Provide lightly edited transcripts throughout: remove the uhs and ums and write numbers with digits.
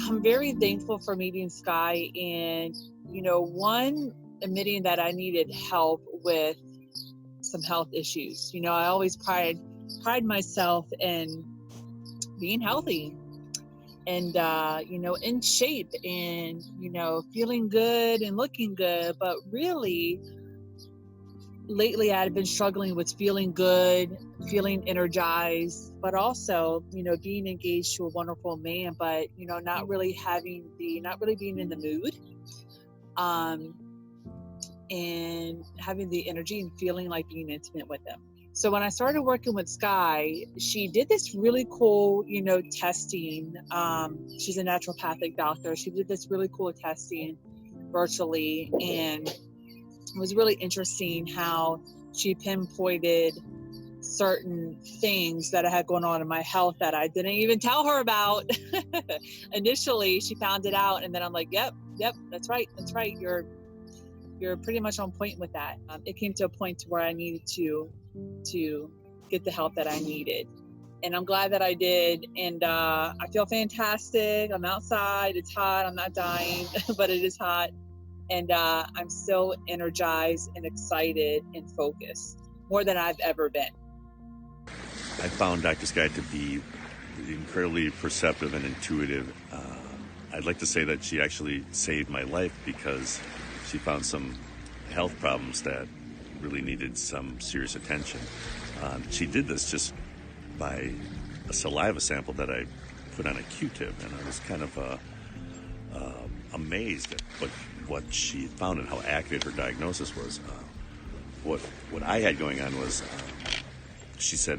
I'm very thankful for meeting Skye and, one, admitting that I needed help with some health issues. I always pride myself in being healthy and, in shape and, feeling good and looking good. But really, lately I've been struggling with feeling good, feeling energized, but also, being engaged to a wonderful man, but, not really being in the mood. And having the energy and feeling like being intimate with them. So when I started working with Skye, she did this really cool, testing. She's a naturopathic doctor. She did this really cool testing virtually, and it was really interesting how she pinpointed certain things that I had going on in my health that I didn't even tell her about. Initially, she found it out, and then I'm like, yep, that's right. You're pretty much on point with that. It came to a point to where I needed to get the help that I needed. And I'm glad that I did. And I feel fantastic. I'm outside. It's hot. I'm not dying, but it is hot. And I'm still energized and excited and focused more than I've ever been. I found Dr. Skye to be incredibly perceptive and intuitive. I'd like to say that she actually saved my life because she found some health problems that really needed some serious attention. She did this just by a saliva sample that I put on a Q-tip, and I was kind of amazed at what she found and how accurate her diagnosis was. What I had going on was, she said,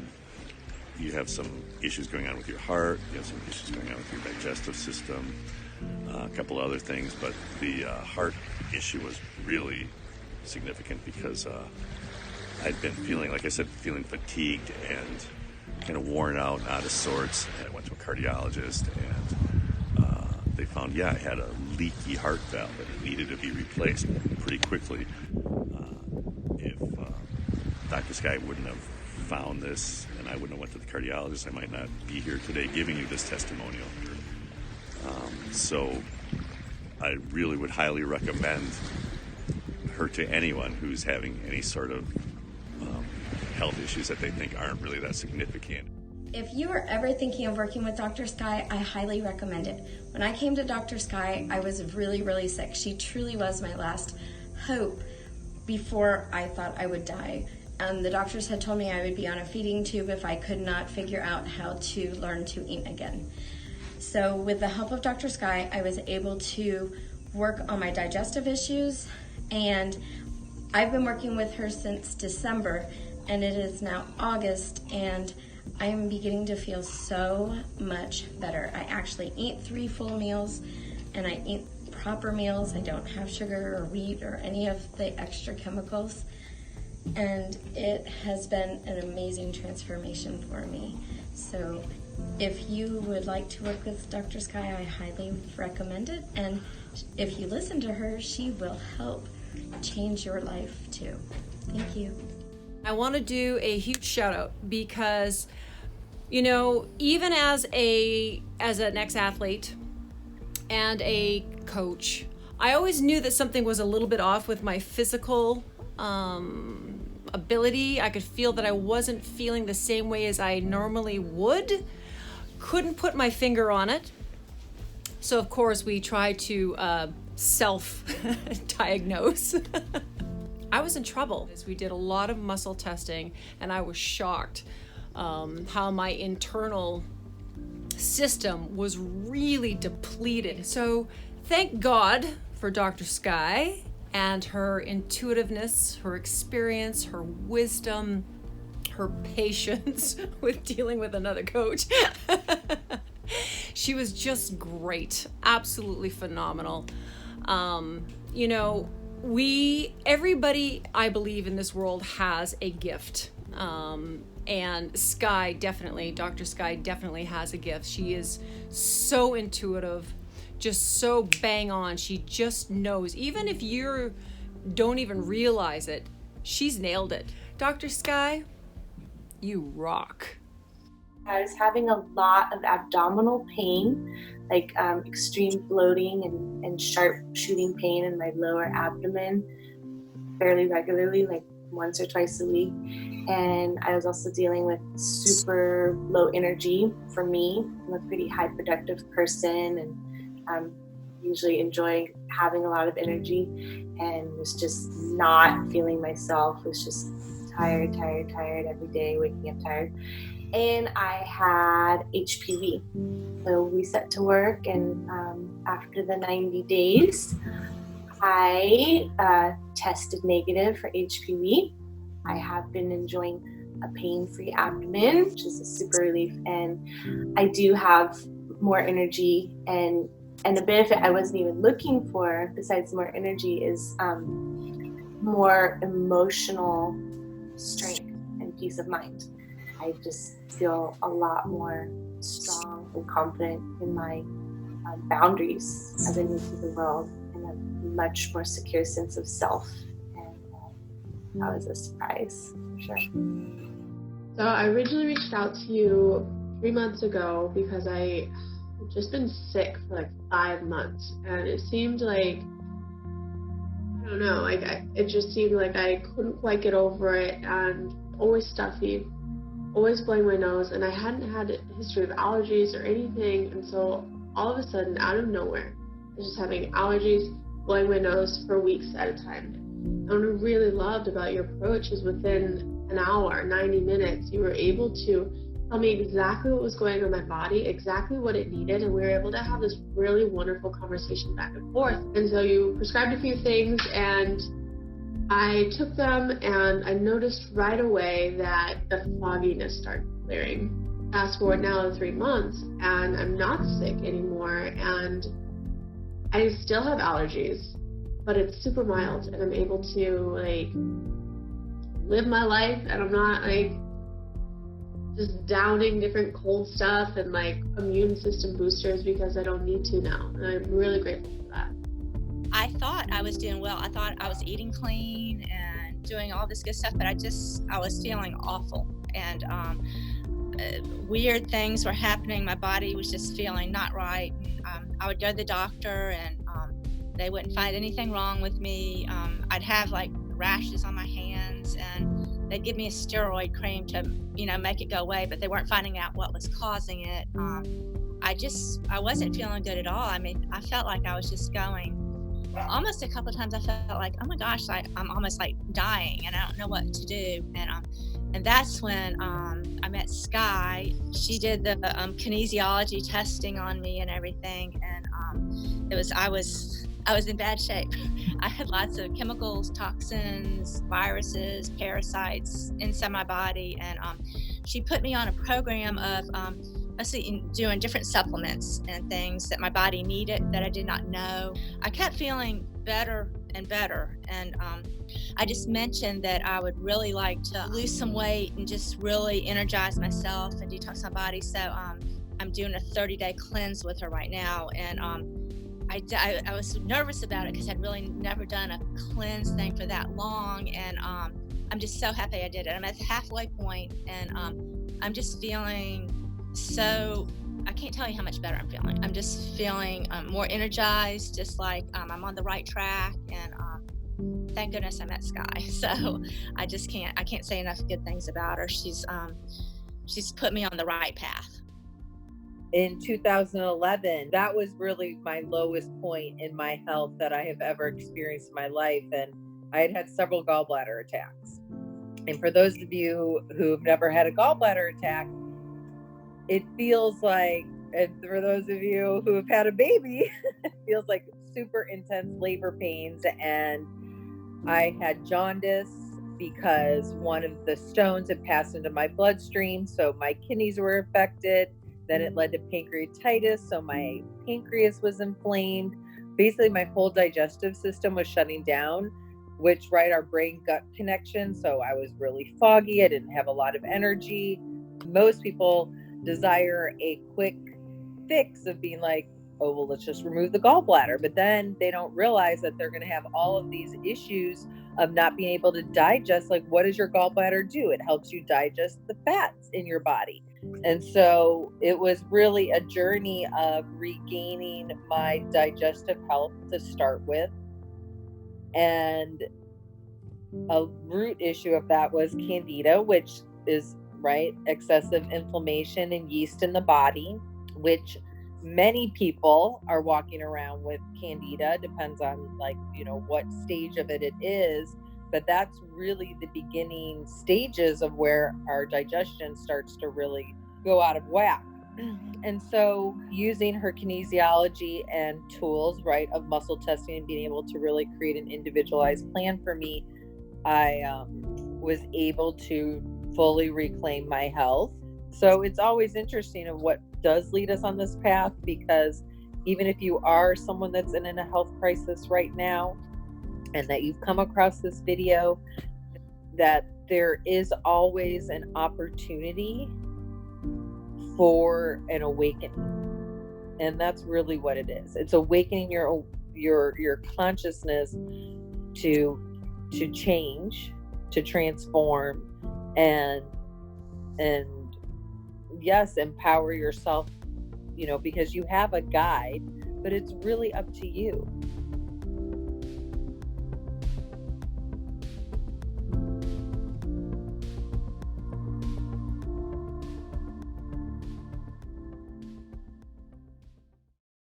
you have some issues going on with your heart, you have some issues going on with your digestive system, a couple other things, but the heart issue was really significant because I'd been feeling, like I said, fatigued and kind of worn out and out of sorts. And I went to a cardiologist, and they found, I had a leaky heart valve and it needed to be replaced pretty quickly. If Dr. Skye wouldn't have found this and I wouldn't have went to the cardiologist, I might not be here today giving you this testimonial. So I really would highly recommend her to anyone who's having any sort of health issues that they think aren't really that significant. If you are ever thinking of working with Dr. Skye, I highly recommend it. When I came to Dr. Skye, I was really, really sick. She truly was my last hope before I thought I would die. The doctors had told me I would be on a feeding tube if I could not figure out how to learn to eat again. So with the help of Dr. Skye, I was able to work on my digestive issues, and I've been working with her since December, and it is now August, and I am beginning to feel so much better. I actually eat 3 full meals, and I eat proper meals. I don't have sugar or wheat or any of the extra chemicals, and it has been an amazing transformation for me. So if you would like to work with Dr. Skye, I highly recommend it, and if you listen to her, she will help change your life too. Thank you. I want to do a huge shout out because, even as an ex-athlete and a coach, I always knew that something was a little bit off with my physical ability. I could feel that I wasn't feeling the same way as I normally would. Couldn't put my finger on it. So of course we tried to self-diagnose. I was in trouble. We did a lot of muscle testing, and I was shocked how my internal system was really depleted. So thank God for Dr. Skye and her intuitiveness, her experience, her wisdom, her patience with dealing with another coach. She was just great, absolutely phenomenal. Everybody, I believe, in this world has a gift. And Skye definitely, Dr. Skye definitely has a gift. She is so intuitive, just so bang on. She just knows. Even if you don't even realize it, she's nailed it. Dr. Skye, you rock. I was having a lot of abdominal pain like extreme bloating and sharp shooting pain in my lower abdomen fairly regularly, like once or twice a week. And I was also dealing with super low energy for me. I'm a pretty high productive person and usually enjoy having a lot of energy, and was just not feeling myself, was just tired every day, waking up tired. And I had HPV. So we set to work, and after the 90 days, I tested negative for HPV. I have been enjoying a pain-free abdomen, which is a super relief, and I do have more energy, and the benefit I wasn't even looking for, besides more energy, is more emotional strength and peace of mind. I just feel a lot more strong and confident in my boundaries as I move through the world, and a much more secure sense of self. And that was a surprise, for sure. So I originally reached out to you 3 months ago because I had just been sick for like 5 months, and it seemed like, I don't know, like it just seemed like I couldn't quite get over it, and always stuffy, always blowing my nose, and I hadn't had a history of allergies or anything, and so all of a sudden, out of nowhere, I was just having allergies, blowing my nose for weeks at a time. And what I really loved about your approach is within an hour, 90 minutes, you were able to tell me exactly what was going on in my body, exactly what it needed, and we were able to have this really wonderful conversation back and forth. And so you prescribed a few things, and I took them, and I noticed right away that the fogginess started clearing. Fast forward now to 3 months, and I'm not sick anymore, and I still have allergies, but it's super mild, and I'm able to like live my life, and I'm not like just downing different cold stuff and like immune system boosters because I don't need to now, and I'm really grateful for that. I thought I was doing well. I thought I was eating clean and doing all this good stuff, but I was feeling awful, and weird things were happening. My body was just feeling not right. I would go to the doctor, and they wouldn't find anything wrong with me. I'd have like rashes on my hands, and they'd give me a steroid cream to, make it go away, but they weren't finding out what was causing it. I wasn't feeling good at all. I mean, I felt like I was just going. Almost a couple of times I felt like, oh my gosh, I'm almost like dying, and I don't know what to do. And that's when I met Skye. She did the kinesiology testing on me and everything, and I was in bad shape. I had lots of chemicals, toxins, viruses, parasites inside my body, and she put me on a program of doing different supplements and things that my body needed that I did not know. I kept feeling better and better, and I just mentioned that I would really like to lose some weight and just really energize myself and detox my body. So I'm doing a 30-day cleanse with her right now, and I was nervous about it because I'd really never done a cleanse thing for that long, and I'm just so happy I did it. I'm at the halfway point, and I'm just feeling so, I can't tell you how much better I'm feeling. I'm just feeling more energized, just like I'm on the right track, and thank goodness I met Skye. So I can't say enough good things about her. She's put me on the right path. In 2011, that was really my lowest point in my health that I have ever experienced in my life, and I had several gallbladder attacks. And for those of you who've never had a gallbladder attack, it feels like, and for those of you who have had a baby, it feels like super intense labor pains. And I had jaundice because one of the stones had passed into my bloodstream, so my kidneys were affected. Then it led to pancreatitis, so my pancreas was inflamed. Basically, my whole digestive system was shutting down, which, our brain-gut connection. So I was really foggy. I didn't have a lot of energy. Most people desire a quick fix of being like, oh, well, let's just remove the gallbladder. But then they don't realize that they're going to have all of these issues of not being able to digest. Like, what does your gallbladder do? It helps you digest the fats in your body. And so it was really a journey of regaining my digestive health to start with. And a root issue of that was candida, which is, right, excessive inflammation and yeast in the body, which many people are walking around with candida. Depends on, like, what stage of it is, but that's really the beginning stages of where our digestion starts to really go out of whack. And so using her kinesiology and tools, right, of muscle testing and being able to really create an individualized plan for me, I was able to fully reclaim my health. So it's always interesting of what does lead us on this path, because even if you are someone that's in a health crisis right now and that you've come across this video, that there is always an opportunity for an awakening. And that's really what it is. It's awakening your consciousness to change, to transform, and yes, empower yourself, because you have a guide, but it's really up to you.